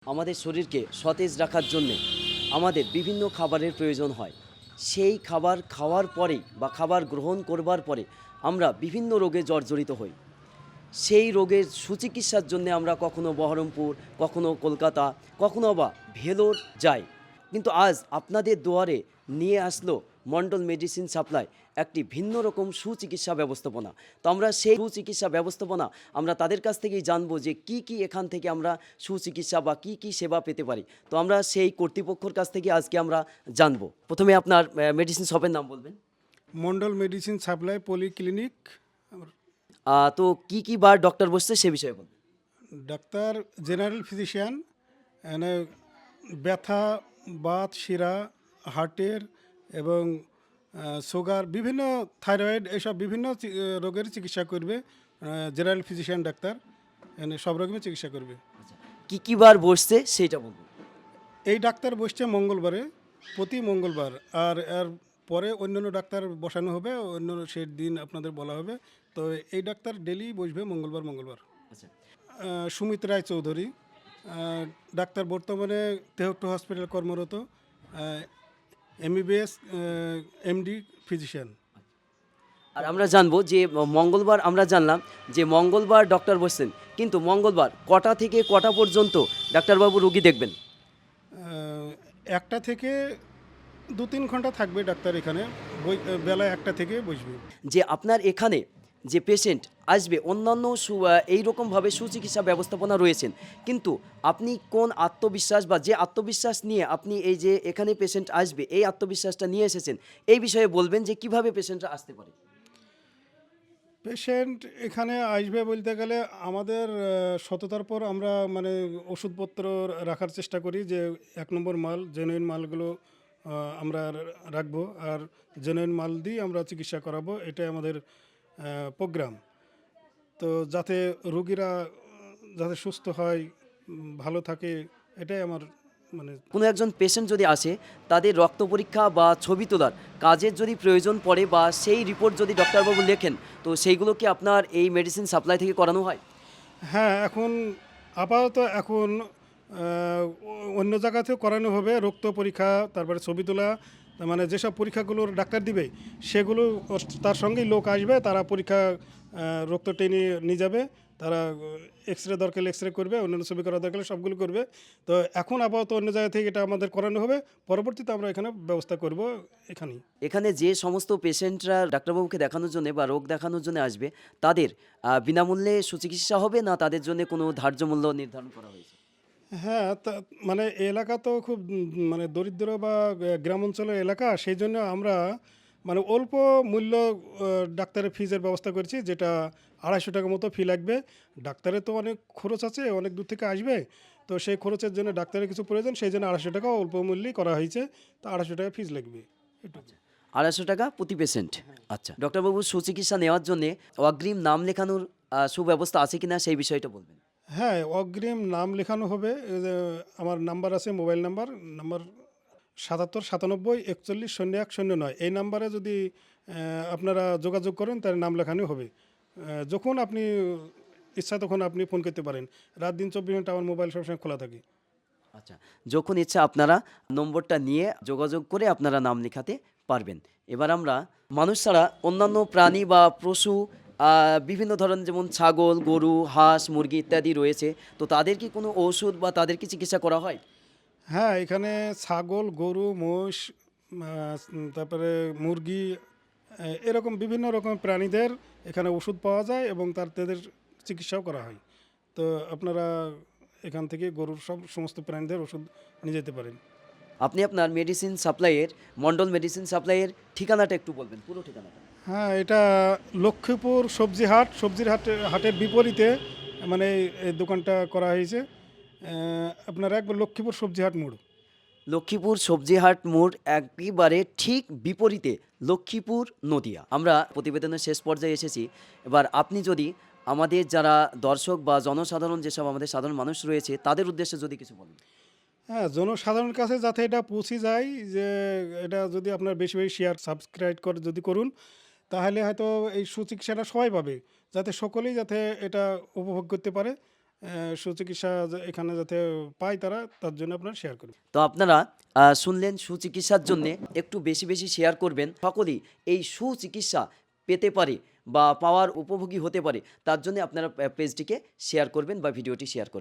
আমাদের শরীরকে সতেজ রাখার জন্যে আমাদের বিভিন্ন খাবারের প্রয়োজন হয়। সেই খাবার খাওয়ার পরেই বা খাবার গ্রহণ করবার পরে আমরা বিভিন্ন রোগে জর্জরিত হই। সেই রোগের সুচিকিৎসার জন্য আমরা কখনো বহরমপুর, কখনো কলকাতা, কখনো বা ভেলোর যাই। কিন্তু আজ আপনাদের দুয়ারে নিয়ে আসলো মণ্ডল মেডিসিন সাপ্লাই একটি ভিন্ন রকম সুচিকিৎসা ব্যবস্থাপনা। তো আমরা সেই সুচিকিৎসা ব্যবস্থাপনা আমরা তাদের কাছ থেকেই জানবো যে কি কি এখান থেকে আমরা সুচিকিৎসা বা কি কি সেবা পেতে পারি। তো আমরা সেই কর্তৃপক্ষের কাছ থেকে আজকে আমরা জানবো। প্রথমে আপনার মেডিসিন শপের নাম বলবেন। Mondal medicine supply polyclinic. তো কি কি বার ডক্টর বসছে সে বিষয়ে বলবেন। ডাক্তার জেনারেল ফিজিশিয়ান, এনে ব্যথা, বাত, শিরা, হার্টের এবং সুগার, বিভিন্ন থাইরয়েড, এসব বিভিন্ন রোগের চিকিৎসা করবে। জেনারেল ফিজিশিয়ান ডাক্তার এনে সব রকমের চিকিৎসা করবে। কি কি বার বসছে সেইটা বলবো। এই ডাক্তার বসছে মঙ্গলবারে, প্রতি মঙ্গলবার। আর এর পরে অন্যান্য ডাক্তার বসানো হবে, অন্য সেই দিন আপনাদের বলা হবে। তো এই ডাক্তার ডেলি বসবে মঙ্গলবার মঙ্গলবার। আচ্ছা, সুমিত রায় চৌধুরী, ডাক্তার বর্তমানে তেহট্ট হসপিটাল কর্মরত, এমবিবিএস, এমডি ফিজিশিয়ান। আর আমরা জানবো যে মঙ্গলবার আমরা জানলাম যে মঙ্গলবার ডক্টর বসছেন, কিন্তু মঙ্গলবার কটা থেকে কটা পর্যন্ত ডাক্তারবাবু রুগী দেখবেন? একটা থেকে 2-3 ঘন্টা থাকবে ডাক্তার এখানে, বেলা 1টা থেকে বসবে। যে আপনার এখানে যে পেশেন্ট আসবে অন্যান্য এইরকমভাবে সুচিকিৎসা ব্যবস্থাপনা রয়েছেন, কিন্তু আপনি কোন আত্মবিশ্বাস বা যে আত্মবিশ্বাস নিয়ে আপনি এই যে এখানে পেশেন্ট আসবে এই আত্মবিশ্বাসটা নিয়ে এসেছেন এই বিষয়ে বলবেন যে কিভাবে পেশেন্টরা আসতে পারে। পেশেন্ট এখানে আসবে বলতে গেলে আমাদের সততার পর আমরা মানে ওষুধপত্র রাখার চেষ্টা করি, যে 1 নম্বর মাল, জেনুইন মালগুলো আমরা রাখবো, আর জেনুইন মাল দিয়ে আমরা চিকিৎসা করাবো। এটাই আমাদের প্রোগ্রাম। তো যাতে রুগীরা যাতে সুস্থ হয়, ভালো থাকে, এটাই আমার মানে। কোনো একজন পেশেন্ট যদি আসে তাদের রক্ত পরীক্ষা বা ছবি তোলার কাজের যদি প্রয়োজন পড়ে বা সেই রিপোর্ট যদি ডক্টরবাবু লেখেন, তো সেইগুলো কি আপনার এই মেডিসিন সাপ্লাই থেকে করানো হয়? হ্যাঁ, এখন আপাতত এখন অন্য জায়গাতেও করানো হবে রক্ত পরীক্ষা, তারপরে ছবি তোলা। তার মানে যেসব পরীক্ষাগুলোর ডাক্তার দিবে সেগুলো তার সঙ্গেই লোক আসবে, তারা পরীক্ষা রক্ত টেনে নিয়ে যাবে, তারা এক্স রে দরকার এক্স রে করবে, অন্যান্য ছবি করা দরকার সবগুলো করবে। তো এখন আপাতত অন্য জায়গা থেকে এটা আমাদের করানো হবে, পরবর্তীতে আমরা এখানে ব্যবস্থা করব এখানেই। এখানে যে সমস্ত পেশেন্টরা ডাক্তারবাবুকে দেখানোর জন্য বা রোগ দেখানোর জন্য আসবে তাদের বিনামূল্যে সুচিকিৎসা হবে, না তাদের জন্য কোনো ধার্য মূল্য নির্ধারণ করা হয়েছে? হ্যাঁ, তা মানে এলাকা তো খুব মানে দরিদ্র বা গ্রাম অঞ্চলের এলাকা, সেই জন্য আমরা মানে অল্প মূল্য ডাক্তারের ফিজের ব্যবস্থা করেছি, যেটা 250 টাকা মতো ফি লাগবে। ডাক্তারের তো অনেক খরচ আছে, অনেক দূর থেকে আসবে, তো সেই খরচের জন্য ডাক্তারের কিছু প্রয়োজন, সেই জন্য 250 টাকা অল্প মূল্যেই করা হয়েছে। তো 250 টাকা ফিজ লাগবে এটুকু। 250 টাকা প্রতি পেশেন্ট। আচ্ছা, ডক্টরবাবুর সুচিকিৎসা নেওয়ার জন্য অগ্রিম নাম লেখানোর সুব্যবস্থা আছে কিনা সেই বিষয়টা বলবেন। হ্যাঁ, অগ্রিম নাম লেখানো হবে। এই যে আমার নাম্বার আছে, মোবাইল নাম্বার নাম্বার 77 97 41 01 09। এই নাম্বারে যদি আপনারা যোগাযোগ করেন তাহলে নাম লেখানো হবে। যখন আপনি ইচ্ছা তখন আপনি ফোন করতে পারেন। রাত দিন 24 ঘন্টা আমার মোবাইল সবসময় খোলা থাকে। আচ্ছা, যখন ইচ্ছা আপনারা নম্বরটা নিয়ে যোগাযোগ করে আপনারা নাম লেখাতে পারবেন। এবার আমরা মানুষ ছাড়া অন্যান্য প্রাণী বা পশু বিভিন্ন ধরনের যেমন ছাগল, গরু, হাঁস, মুরগি ইত্যাদি রয়েছে, তো তাদের কি কোনো ওষুধ বা তাদের কি চিকিৎসা করা হয়? হ্যাঁ, এখানে ছাগল, গরু, মোষ, তারপরে মুরগি, এরকম বিভিন্ন রকম প্রাণীদের এখানে ওষুধ পাওয়া যায় এবং তাদের চিকিৎসাও করা হয়। তো আপনারা এখান থেকে গরুর সমস্ত প্রাণীদের ওষুধ নিয়ে যেতে পারেন। আপনি আপনার মেডিসিন সাপ্লাইয়ের মণ্ডল মেডিসিন সাপ্লাইয়ের ঠিকানাটা একটু বলবেন, পুরো ঠিকানাটা। হ্যাঁ, এটা লক্ষ্মীপুর সবজি হাট, হাটের বিপরীতে মানে এই দোকানটা করা হয়েছে। আপনার একবার লক্ষ্মীপুর সবজি হাট মোড়। লক্ষ্মীপুর সবজিহাট মোড় একেবারে ঠিক বিপরীতে, লক্ষ্মীপুর, নদিয়া। আমরা প্রতিবেদনের শেষ পর্যায়ে এসেছি। এবার আপনি যদি আমাদের যারা দর্শক বা জনসাধারণ যেসব আমাদের সাধারণ মানুষ রয়েছে তাদের উদ্দেশ্যে যদি কিছু বলেন। হ্যাঁ, জনসাধারণের কাছে যাতে এটা পৌঁছে যায়, যে এটা যদি আপনার বেশি বেশি শেয়ার সাবস্ক্রাইব করে যদি করুন, তাহলে হয়তো এই সুচিকিৎসাটা সবাই পাবে, যাতে সকলেই যাতে এটা উপভোগ করতে পারে। সুচিকিৎসা এখানে যাতে পায় তারা, তার জন্য আপনারা শেয়ার করবেন। তো আপনারা শুনলেন, সুচিকিৎসার জন্য একটু বেশি বেশি শেয়ার করবেন। সকলেই এই সুচিকিৎসা পেতে পারে বা পাওয়ার উপভোগী হতে পারে, তার জন্য আপনারা পেজটিকে শেয়ার করবেন বা ভিডিওটি শেয়ার করবেন।